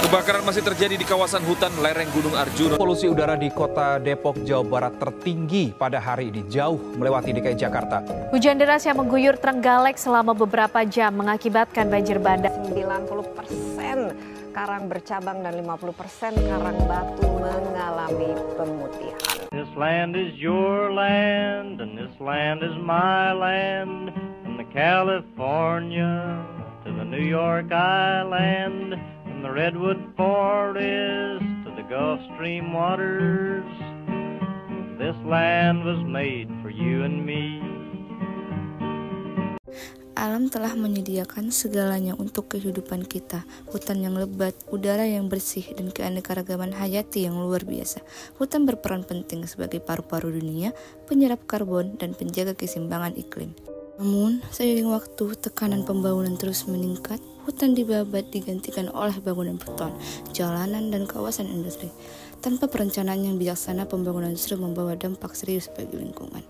Kebakaran masih terjadi di kawasan hutan lereng Gunung Arjuna. Polusi udara di kota Depok, Jawa Barat tertinggi pada hari ini, jauh melewati DKI Jakarta. Hujan deras yang mengguyur Trenggalek selama beberapa jam mengakibatkan banjir bandang. 90% karang bercabang dan 50% karang batu mengalami pemutihan. This land is your land and this land is my land, from the California to the New York Island, from the Redwood Forest to the Gulf Stream waters. This land was made for you and me. Alam telah menyediakan segalanya untuk kehidupan kita. Hutan yang lebat, udara yang bersih, dan keanekaragaman hayati yang luar biasa. Hutan berperan penting sebagai paru-paru dunia, penyerap karbon, dan penjaga keseimbangan iklim. Namun, seiring waktu, tekanan pembangunan terus meningkat. Hutan dibabat digantikan oleh bangunan beton, jalanan, dan kawasan industri. Tanpa perencanaan yang bijaksana, pembangunan justru membawa dampak serius bagi lingkungan.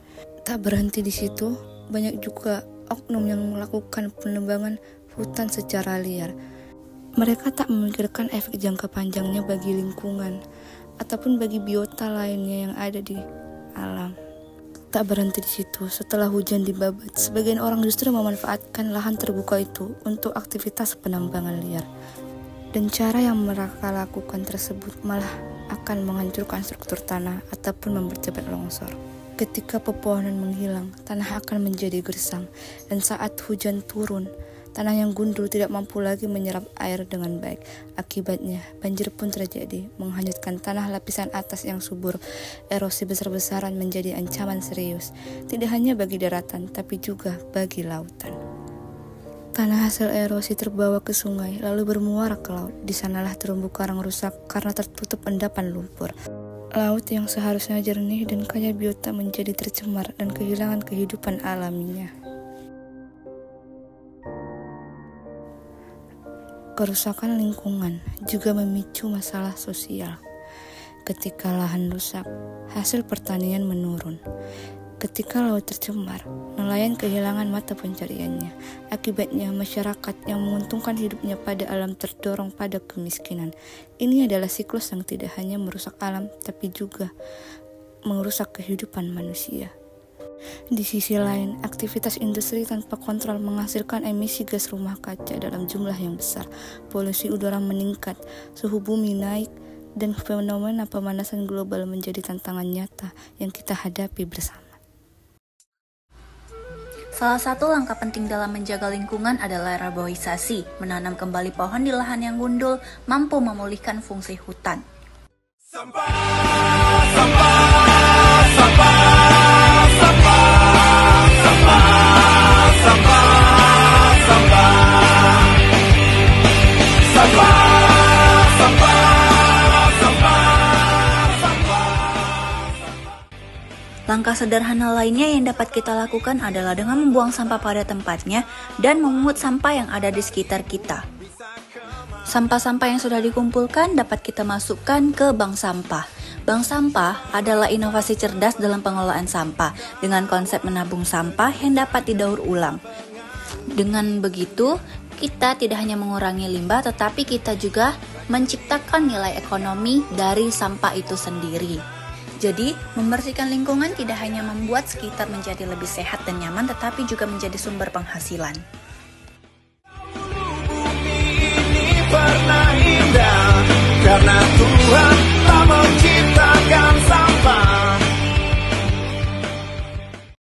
Tak berhenti di situ, banyak juga oknum yang melakukan penebangan hutan secara liar. Mereka tak memikirkan efek jangka panjangnya bagi lingkungan ataupun bagi biota lainnya yang ada di alam. Tak berhenti di situ, setelah hujan dibabat, sebagian orang justru memanfaatkan lahan terbuka itu untuk aktivitas penambangan liar. Dan cara yang mereka lakukan tersebut malah akan menghancurkan struktur tanah ataupun mempercepat longsor. Ketika pepohonan menghilang, tanah akan menjadi gersang, dan saat hujan turun, tanah yang gundul tidak mampu lagi menyerap air dengan baik. Akibatnya, banjir pun terjadi, menghanyutkan tanah lapisan atas yang subur. Erosi besar-besaran menjadi ancaman serius, tidak hanya bagi daratan, tapi juga bagi lautan. Tanah hasil erosi terbawa ke sungai, lalu bermuara ke laut. Di sanalah terumbu karang rusak karena tertutup endapan lumpur. Laut yang seharusnya jernih dan kaya biota menjadi tercemar dan kehilangan kehidupan alaminya. Kerusakan lingkungan juga memicu masalah sosial. Ketika lahan rusak, hasil pertanian menurun. Ketika laut tercemar, nelayan kehilangan mata pencariannya. Akibatnya, masyarakat yang menguntungkan hidupnya pada alam terdorong pada kemiskinan. Ini adalah siklus yang tidak hanya merusak alam, tapi juga merusak kehidupan manusia. Di sisi lain, aktivitas industri tanpa kontrol menghasilkan emisi gas rumah kaca dalam jumlah yang besar. Polusi udara meningkat, suhu bumi naik, dan fenomena pemanasan global menjadi tantangan nyata yang kita hadapi bersama. Salah satu langkah penting dalam menjaga lingkungan adalah reboisasi, menanam kembali pohon di lahan yang gundul, mampu memulihkan fungsi hutan. Sampah, sampah, sampah, sampah, sampah, sampah, sampah, sampah, sampah, sampah. Langkah sederhana lainnya yang dapat kita lakukan adalah dengan membuang sampah pada tempatnya dan memungut sampah yang ada di sekitar kita. Sampah-sampah yang sudah dikumpulkan dapat kita masukkan ke bank sampah. Bank sampah adalah inovasi cerdas dalam pengelolaan sampah dengan konsep menabung sampah yang dapat didaur ulang. Dengan begitu, kita tidak hanya mengurangi limbah, tetapi kita juga menciptakan nilai ekonomi dari sampah itu sendiri. Jadi, membersihkan lingkungan tidak hanya membuat sekitar menjadi lebih sehat dan nyaman, tetapi juga menjadi sumber penghasilan.